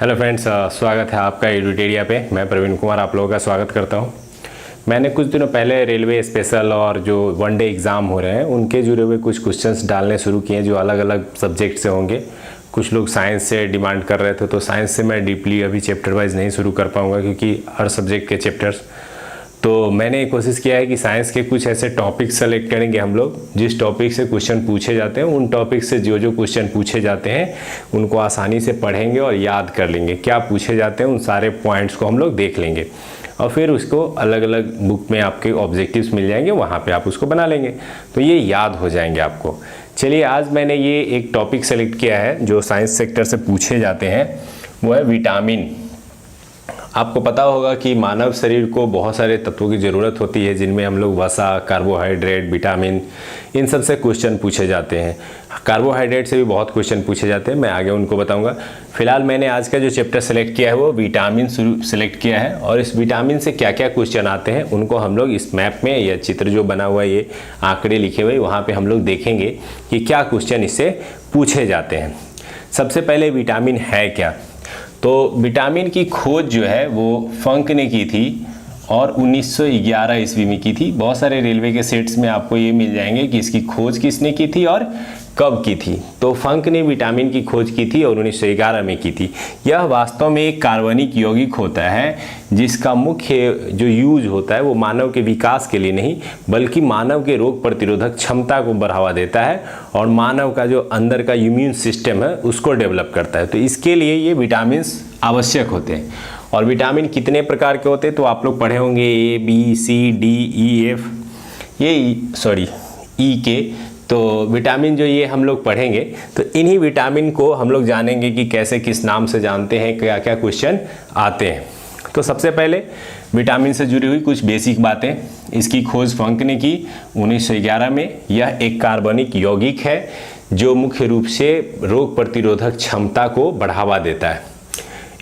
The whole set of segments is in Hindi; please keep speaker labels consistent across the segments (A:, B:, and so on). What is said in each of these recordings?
A: हेलो फ्रेंड्स, स्वागत है आपका एडुटेरिया पे। मैं प्रवीण कुमार आप लोगों का स्वागत करता हूं। मैंने कुछ दिनों पहले रेलवे स्पेशल और जो वनडे एग्ज़ाम हो रहे हैं उनके जुड़े हुए कुछ क्वेश्चंस डालने शुरू किए जो अलग अलग सब्जेक्ट से होंगे। कुछ लोग साइंस से डिमांड कर रहे थे, तो साइंस से मैं डीपली अभी चैप्टर वाइज नहीं शुरू कर पाऊँगा क्योंकि हर सब्जेक्ट के चैप्टर्स। तो मैंने कोशिश किया है कि साइंस के कुछ ऐसे टॉपिक सेलेक्ट करेंगे हम लोग जिस टॉपिक से क्वेश्चन पूछे जाते हैं, उन टॉपिक से जो जो क्वेश्चन पूछे जाते हैं उनको आसानी से पढ़ेंगे और याद कर लेंगे। क्या पूछे जाते हैं उन सारे पॉइंट्स को हम लोग देख लेंगे और फिर उसको अलग अलग बुक में आपके ऑब्जेक्टिव्स मिल जाएंगे, वहाँ पे आप उसको बना लेंगे तो ये याद हो जाएंगे आपको। चलिए, आज मैंने ये एक टॉपिक सेलेक्ट किया है जो साइंस सेक्टर से पूछे जाते हैं, वो है विटामिन। आपको पता होगा कि मानव शरीर को बहुत सारे तत्वों की ज़रूरत होती है जिनमें हम लोग वसा, कार्बोहाइड्रेट, विटामिन, इन सब से क्वेश्चन पूछे जाते हैं। कार्बोहाइड्रेट से भी बहुत क्वेश्चन पूछे जाते हैं, मैं आगे उनको बताऊंगा। फिलहाल मैंने आज का जो चैप्टर सेलेक्ट किया है वो विटामिन सेलेक्ट किया है और इस विटामिन से क्या क्या क्वेश्चन आते हैं उनको हम लोग इस मैप में, या चित्र जो बना हुआ है, ये आंकड़े लिखे हुए, वहाँ पर हम लोग देखेंगे कि क्या क्वेश्चन इससे पूछे जाते हैं। सबसे पहले विटामिन है क्या? तो विटामिन की खोज जो है वो फंक ने की थी और 1911 ईस्वी में की थी। बहुत सारे रेलवे के सेट्स में आपको ये मिल जाएंगे कि इसकी खोज किसने की थी और कब की थी। तो फंक ने विटामिन की खोज की थी और 1911 में की थी। यह वास्तव में एक कार्बनिक यौगिक होता है जिसका मुख्य जो यूज होता है वो मानव के विकास के लिए नहीं बल्कि मानव के रोग प्रतिरोधक क्षमता को बढ़ावा देता है और मानव का जो अंदर का इम्यून सिस्टम है उसको डेवलप करता है। तो इसके लिए ये विटामिन आवश्यक होते हैं। और विटामिन कितने प्रकार के होते हैं तो आप लोग पढ़े होंगे, ए, बी, सी, डी, ई, एफ, ई के। तो विटामिन जो ये हम लोग पढ़ेंगे तो इन्हीं विटामिन को हम लोग जानेंगे कि कैसे, किस नाम से जानते हैं, क्या क्या क्वेश्चन आते हैं। तो सबसे पहले विटामिन से जुड़ी हुई कुछ बेसिक बातें। इसकी खोज फंक ने की 1911 में। यह एक कार्बनिक यौगिक है जो मुख्य रूप से रोग प्रतिरोधक क्षमता को बढ़ावा देता है।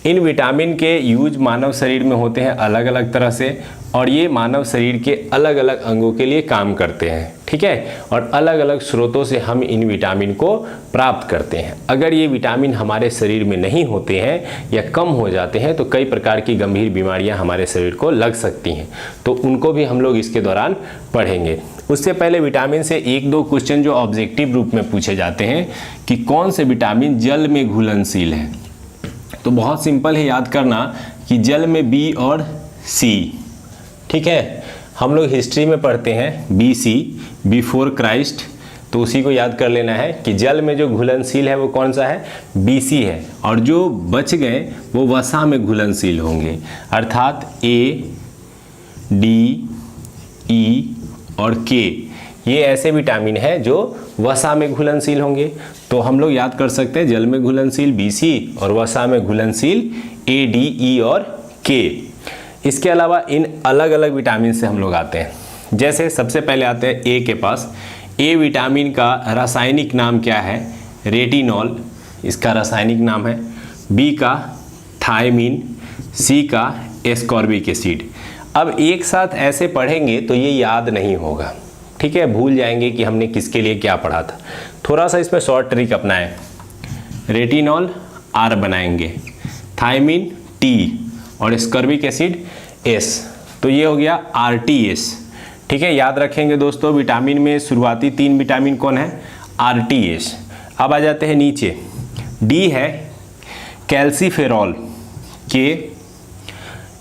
A: इन विटामिन के यूज मानव शरीर में होते हैं अलग अलग तरह से और ये मानव शरीर के अलग अलग अंगों के लिए काम करते हैं, ठीक है। और अलग अलग स्रोतों से हम इन विटामिन को प्राप्त करते हैं। अगर ये विटामिन हमारे शरीर में नहीं होते हैं या कम हो जाते हैं तो कई प्रकार की गंभीर बीमारियां हमारे शरीर को लग सकती हैं, तो उनको भी हम लोग इसके दौरान पढ़ेंगे। उससे पहले विटामिन से एक दो क्वेश्चन जो ऑब्जेक्टिव रूप में पूछे जाते हैं कि कौन से विटामिन जल में घुलनशील है। तो बहुत सिंपल है याद करना कि जल में बी और सी, ठीक है। हम लोग हिस्ट्री में पढ़ते हैं BC, बिफोर क्राइस्ट, तो उसी को याद कर लेना है कि जल में जो घुलनशील है वो कौन सा है, BC है। और जो बच गए वो वसा में घुलनशील होंगे, अर्थात A, D, E और K। ये ऐसे विटामिन है जो वसा में घुलनशील होंगे। तो हम लोग याद कर सकते हैं जल में घुलनशील BC और वसा में घुलनशील A, D, E और K। इसके अलावा इन अलग अलग विटामिन से हम लोग आते हैं। जैसे सबसे पहले आते हैं A के पास। A विटामिन का रासायनिक नाम क्या है, रेटिनॉल, इसका रासायनिक नाम है। B का थायमीन, C का एस्कॉर्बिक एसिड। अब एक साथ ऐसे पढ़ेंगे तो ये याद नहीं होगा, ठीक है, भूल जाएंगे कि हमने किसके लिए क्या पढ़ा था। थोड़ा सा इसमें शॉर्ट ट्रिक अपनाएं। रेटिनॉल R बनाएंगे, थायमीन T और एस्कॉर्बिक एसिड S, तो ये हो गया RTS, ठीक है। याद रखेंगे दोस्तों, विटामिन में शुरुआती 3 विटामिन कौन है, RTS। अब आ जाते हैं नीचे। D है कैल्सीफेरॉल, K,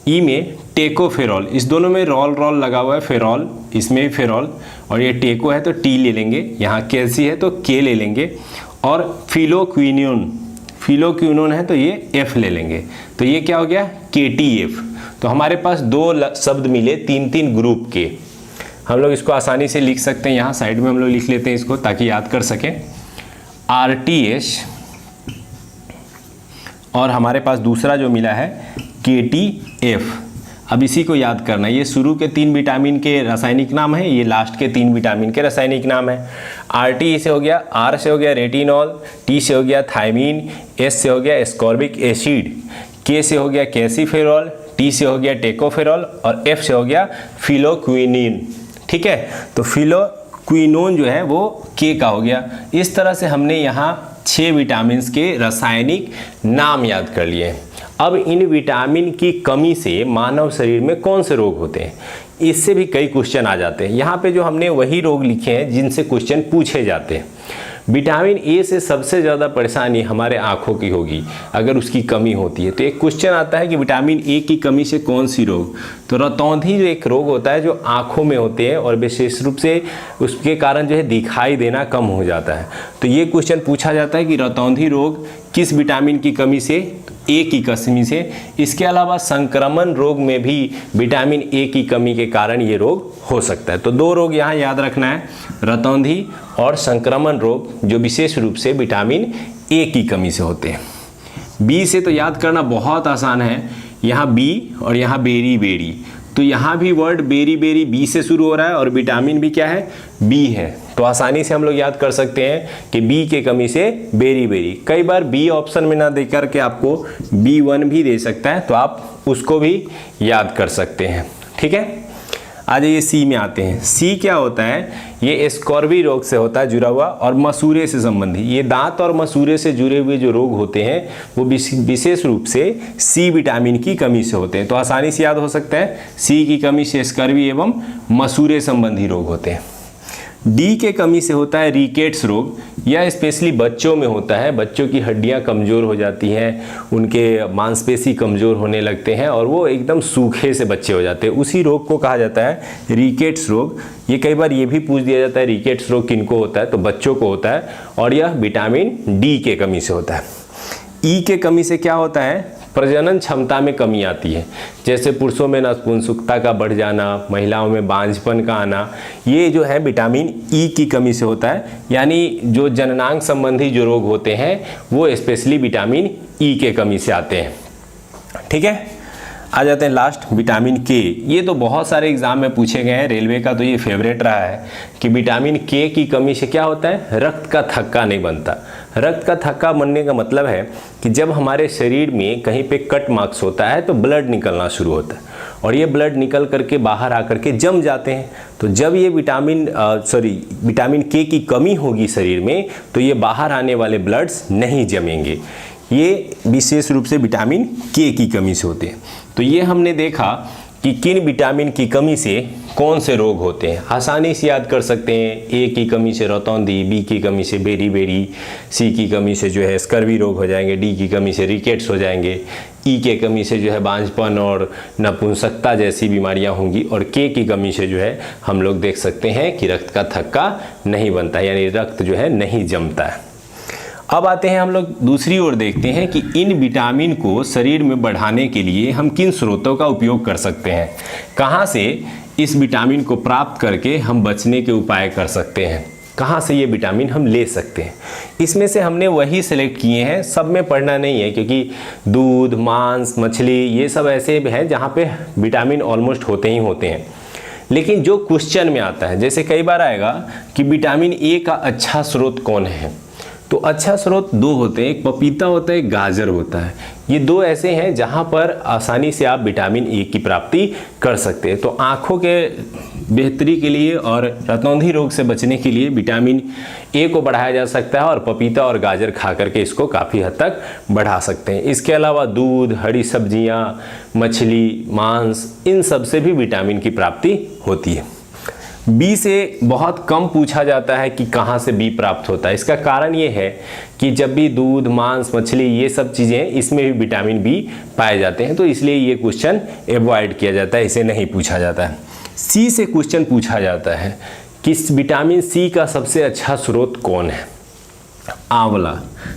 A: E में टेकोफेरॉल, इस दोनों में रॉल लगा हुआ है, फेरॉल, इसमें भी फेरॉल, और ये टेको है तो T ले लेंगे, यहाँ कैल्सी है तो K ले लेंगे। और फिलोक्विनोन है तो ये F ले लेंगे, तो ये क्या हो गया, KTF। तो हमारे पास दो शब्द मिले 3-3 ग्रुप के। हम लोग इसको आसानी से लिख सकते हैं, यहाँ साइड में हम लोग लिख लेते हैं इसको ताकि याद कर सकें। RTS और हमारे पास दूसरा जो मिला है KTF। अब इसी को याद करना, ये शुरू के 3 विटामिन के रासायनिक नाम है, ये लास्ट के 3 विटामिन के रासायनिक नाम है। RT से हो गया, R से हो गया रेटिनॉल, T से हो गया थायमीन, S से हो गया एस्कॉर्बिक एसिड, K से हो गया कैल्सीफेरॉल, T से हो गया टेकोफेरॉल और F से हो गया फिलोक्विनिन, ठीक है। तो फिलोक्विनोन जो है वो K का हो गया। इस तरह से हमने यहाँ 6 विटामिन के रासायनिक नाम याद कर लिए। अब इन विटामिन की कमी से मानव शरीर में कौन से रोग होते हैं, इससे भी कई क्वेश्चन आ जाते हैं। यहाँ पे जो हमने वही रोग लिखे हैं जिनसे क्वेश्चन पूछे जाते हैं। विटामिन ए से सबसे ज़्यादा परेशानी हमारे आँखों की होगी अगर उसकी कमी होती है। तो एक क्वेश्चन आता है कि विटामिन ए की कमी से कौन सी रोग, तो रतौंधी जो एक रोग होता है जो आँखों में होते हैं और विशेष रूप से उसके कारण जो है दिखाई देना कम हो जाता है। तो ये क्वेश्चन पूछा जाता है कि रतौंधी रोग किस विटामिन की कमी से, ए की कमी से। इसके अलावा संक्रमण रोग में भी विटामिन ए की कमी के कारण ये रोग हो सकता है। तो दो रोग यहाँ याद रखना है, रतौंधी और संक्रमण रोग, जो विशेष रूप से विटामिन ए की कमी से होते हैं। बी से तो याद करना बहुत आसान है, यहाँ बी और यहाँ बेरी बेरी, तो यहाँ भी वर्ड बेरी बेरी बी से शुरू हो रहा है और विटामिन भी क्या है, बी है। तो आसानी से हम लोग याद कर सकते हैं कि बी के कमी से बेरी बेरी। कई बार बी ऑप्शन में ना देकर के आपको B1 भी दे सकता है, तो आप उसको भी याद कर सकते हैं। ठीक है, आ जाइए सी में आते हैं। सी क्या होता है, ये स्कॉर्बी रोग से होता है जुड़ा हुआ और मसूरे से संबंधी। ये दांत और मसूरे से जुड़े हुए जो रोग होते हैं वो विशेष रूप से सी विटामिन की कमी से होते हैं। तो आसानी से याद हो सकता है, सी की कमी से स्कर्वी एवं मसूरे संबंधी रोग होते हैं। डी के कमी से होता है रिकेट्स रोग। यह स्पेशली बच्चों में होता है, बच्चों की हड्डियां कमज़ोर हो जाती हैं, उनके मांसपेशी कमज़ोर होने लगते हैं और वो एकदम सूखे से बच्चे हो जाते हैं। उसी रोग को कहा जाता है रिकेट्स रोग। ये कई बार ये भी पूछ दिया जाता है रिकेट्स रोग किनको होता है, तो बच्चों को होता है और यह विटामिन डी के कमी से होता है। ई के कमी से क्या होता है, प्रजनन क्षमता में कमी आती है, जैसे पुरुषों में नपुंसकता का बढ़ जाना, महिलाओं में बांझपन का आना, ये जो है विटामिन ई की कमी से होता है। यानी जो जननांग संबंधी जो रोग होते हैं वो स्पेशली विटामिन ई के कमी से आते हैं। ठीक है, आ जाते हैं लास्ट विटामिन के। ये तो बहुत सारे एग्जाम में पूछे गए हैं, रेलवे का तो ये फेवरेट रहा है कि विटामिन के की कमी से क्या होता है, रक्त का थक्का नहीं बनता। रक्त का थक्का बनने का मतलब है कि जब हमारे शरीर में कहीं पे कट मार्क्स होता है तो ब्लड निकलना शुरू होता है और ये ब्लड निकल करके बाहर आकर के जम जाते हैं। तो जब ये विटामिन के की कमी होगी शरीर में तो ये बाहर आने वाले ब्लड्स नहीं जमेंगे। ये विशेष रूप से विटामिन के की कमी से होते हैं। तो ये हमने देखा कि किन विटामिन की कमी से कौन से रोग होते हैं। आसानी से याद कर सकते हैं, ए की कमी से रतौंधी, बी की कमी से बेरी बेरी, सी की कमी से जो है स्कर्वी रोग हो जाएंगे, डी की कमी से रिकेट्स हो जाएंगे, ई के कमी से जो है बांझपन और नपुंसकता जैसी बीमारियां होंगी और के की कमी से जो है हम लोग देख सकते हैं कि रक्त का थक्का नहीं बनता, यानी रक्त जो है नहीं जमता है। अब आते हैं हम लोग दूसरी ओर, देखते हैं कि इन विटामिन को शरीर में बढ़ाने के लिए हम किन स्रोतों का उपयोग कर सकते हैं, कहाँ से इस विटामिन को प्राप्त करके हम बचने के उपाय कर सकते हैं, कहाँ से ये विटामिन हम ले सकते हैं। इसमें से हमने वही सेलेक्ट किए हैं, सब में पढ़ना नहीं है क्योंकि दूध, मांस, मछली ये सब ऐसे हैं जहाँ पे विटामिन ऑलमोस्ट होते ही होते हैं। लेकिन जो क्वेश्चन में आता है, जैसे कई बार आएगा कि विटामिन ए का अच्छा स्रोत कौन है, तो अच्छा स्रोत दो होते हैं, एक पपीता होता है, एक गाजर होता है। ये दो ऐसे हैं जहाँ पर आसानी से आप विटामिन ए की प्राप्ति कर सकते हैं। तो आँखों के बेहतरी के लिए और रतौंधी रोग से बचने के लिए विटामिन ए को बढ़ाया जा सकता है और पपीता और गाजर खा करके इसको काफ़ी हद तक बढ़ा सकते हैं। इसके अलावा दूध, हरी सब्जियाँ, मछली, मांस, इन सब से भी विटामिन की प्राप्ति होती है। बी से बहुत कम पूछा जाता है कि कहाँ से बी प्राप्त होता है। इसका कारण ये है कि जब भी दूध, मांस, मछली ये सब चीज़ें, इसमें भी विटामिन बी पाए जाते हैं, तो इसलिए ये क्वेश्चन अवॉइड किया जाता है, इसे नहीं पूछा जाता है। सी से क्वेश्चन पूछा जाता है कि विटामिन सी का सबसे अच्छा स्रोत कौन है। आंवला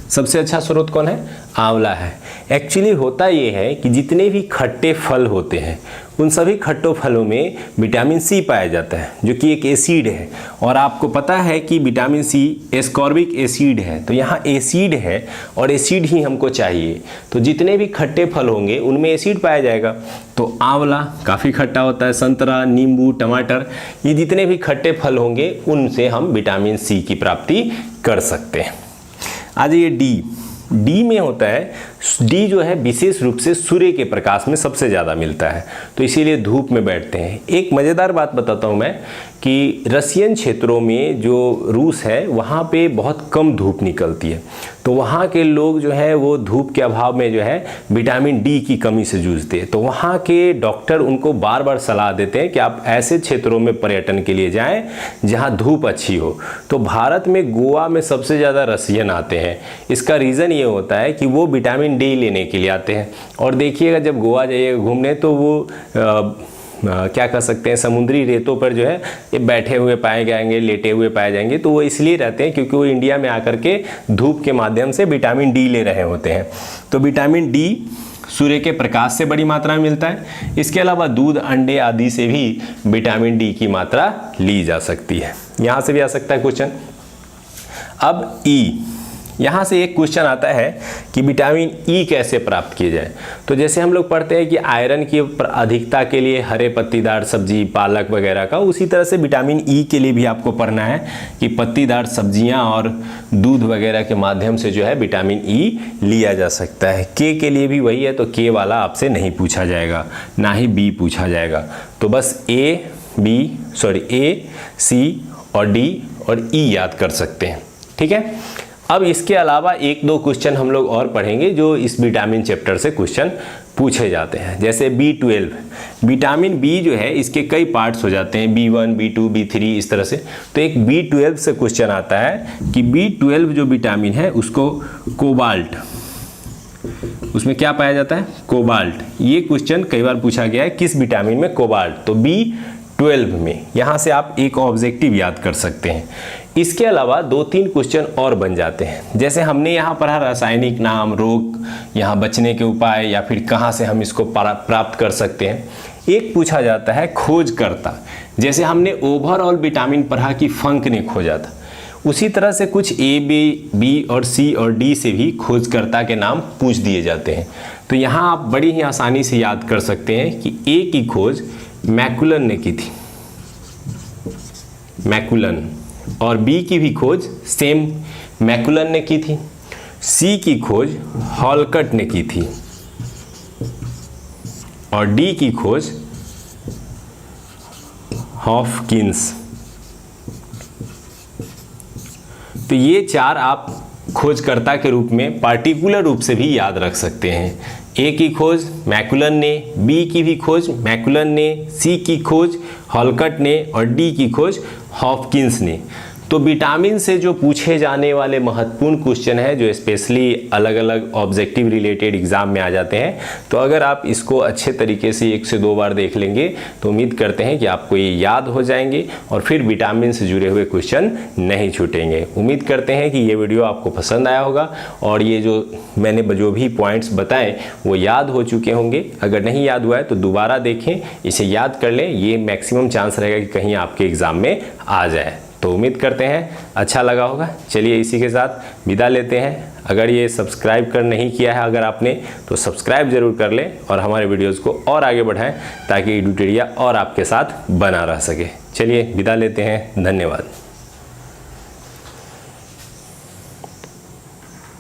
A: सबसे अच्छा स्रोत कौन है, आंवला है। एक्चुअली होता ये है कि जितने भी खट्टे फल होते हैं उन सभी खट्टों फलों में विटामिन सी पाया जाता है, जो कि एक एसिड है। और आपको पता है कि विटामिन सी एस्कॉर्बिक एसिड है, तो यहाँ एसिड है और एसिड ही हमको चाहिए। तो जितने भी खट्टे फल होंगे उनमें एसिड पाया जाएगा। तो आंवला काफ़ी खट्टा होता है, संतरा, नींबू, टमाटर, ये जितने भी खट्टे फल होंगे उनसे हम विटामिन सी की प्राप्ति कर सकते हैं। आ जाइए डी। डी में होता है डी जो है विशेष रूप से सूर्य के प्रकाश में सबसे ज़्यादा मिलता है, तो इसीलिए धूप में बैठते हैं। एक मज़ेदार बात बताता हूँ मैं कि रशियन क्षेत्रों में जो रूस है वहाँ पे बहुत कम धूप निकलती है, तो वहाँ के लोग जो है वो धूप के अभाव में जो है विटामिन डी की कमी से जूझते हैं। तो वहाँ के डॉक्टर उनको बार बार सलाह देते हैं कि आप ऐसे क्षेत्रों में पर्यटन के लिए जाएं जहाँ धूप अच्छी हो। तो भारत में गोवा में सबसे ज़्यादा रसियन आते हैं। इसका रीज़न ये होता है कि वो विटामिन डी लेने के लिए आते हैं। और देखिएगा जब गोवा जाइएगा घूमने तो वो क्या कह सकते हैं, समुद्री रेतों पर जो है ये बैठे हुए पाए जाएंगे, लेटे हुए पाए जाएंगे। तो वो इसलिए रहते हैं क्योंकि वो इंडिया में आकर के धूप के माध्यम से विटामिन डी ले रहे होते हैं। तो विटामिन डी सूर्य के प्रकाश से बड़ी मात्रा में मिलता है। इसके अलावा दूध, अंडे आदि से भी विटामिन डी की मात्रा ली जा सकती है। यहाँ से भी आ सकता है क्वेश्चन। अब ई, यहाँ से एक क्वेश्चन आता है कि विटामिन ई कैसे प्राप्त किया जाए। तो जैसे हम लोग पढ़ते हैं कि आयरन की अधिकता के लिए हरे पत्तीदार सब्जी, पालक वगैरह का, उसी तरह से विटामिन ई के लिए भी आपको पढ़ना है कि पत्तीदार सब्जियां और दूध वगैरह के माध्यम से जो है विटामिन ई लिया जा सकता है। के लिए भी वही है, तो के वाला आपसे नहीं पूछा जाएगा, ना ही बी पूछा जाएगा। तो बस ए, सी और डी और ई याद कर सकते हैं, ठीक है। अब इसके अलावा एक दो क्वेश्चन हम लोग और पढ़ेंगे जो इस विटामिन चैप्टर से क्वेश्चन पूछे जाते हैं। जैसे B12, विटामिन बी जो है इसके कई पार्ट्स हो जाते हैं, B1, B2, B3 इस तरह से। तो एक B12 से क्वेश्चन आता है कि B12 जो विटामिन है उसको कोबाल्ट, उसमें क्या पाया जाता है, कोबाल्ट। ये क्वेश्चन कई बार पूछा गया है, किस विटामिन में कोबाल्ट, तो B12 में। यहाँ से आप एक ऑब्जेक्टिव याद कर सकते हैं। इसके अलावा दो तीन क्वेश्चन और बन जाते हैं। जैसे हमने यहाँ पढ़ा रासायनिक नाम, रोग, यहाँ बचने के उपाय, या फिर कहाँ से हम इसको प्राप्त कर सकते हैं। एक पूछा जाता है खोजकर्ता। जैसे हमने ओवरऑल विटामिन पढ़ा कि फंक ने खोजा था, उसी तरह से कुछ ए, बी और सी और डी से भी खोजकर्ता के नाम पूछ दिए जाते हैं। तो यहाँ आप बड़ी ही आसानी से याद कर सकते हैं कि ए की खोज मैकुलन ने की थी, मैकुलन, और बी की भी खोज सेम मैकुलन ने की थी, सी की खोज हॉलकट ने की थी, और डी की खोज हॉफकिंस। तो ये चार आप खोजकर्ता के रूप में पार्टिकुलर रूप से भी याद रख सकते हैं। ए की खोज मैकुलन ने, बी की भी खोज मैकुलन ने, सी की खोज हॉलकट ने और डी की खोज हॉफकिंस ने। तो विटामिन से जो पूछे जाने वाले महत्वपूर्ण क्वेश्चन है जो स्पेशली अलग अलग ऑब्जेक्टिव रिलेटेड एग्जाम में आ जाते हैं, तो अगर आप इसको अच्छे तरीके से 1 से 2 बार देख लेंगे तो उम्मीद करते हैं कि आपको ये याद हो जाएंगे और फिर विटामिन से जुड़े हुए क्वेश्चन नहीं छूटेंगे। उम्मीद करते हैं कि ये वीडियो आपको पसंद आया होगा और ये जो मैंने जो भी पॉइंट्स बताए वो याद हो चुके होंगे। अगर नहीं याद हुआ है तो दोबारा देखें, इसे याद कर लें, ये मैक्सिमम चांस रहेगा कि कहीं आपके एग्ज़ाम में आ जाए। तो उम्मीद करते हैं अच्छा लगा होगा। चलिए इसी के साथ विदा लेते हैं। अगर ये सब्सक्राइब कर नहीं किया है अगर आपने, तो सब्सक्राइब जरूर कर लें और हमारे वीडियोस को और आगे बढ़ाएं ताकि एडुटेरिया और आपके साथ बना रह सके। चलिए विदा लेते हैं, धन्यवाद।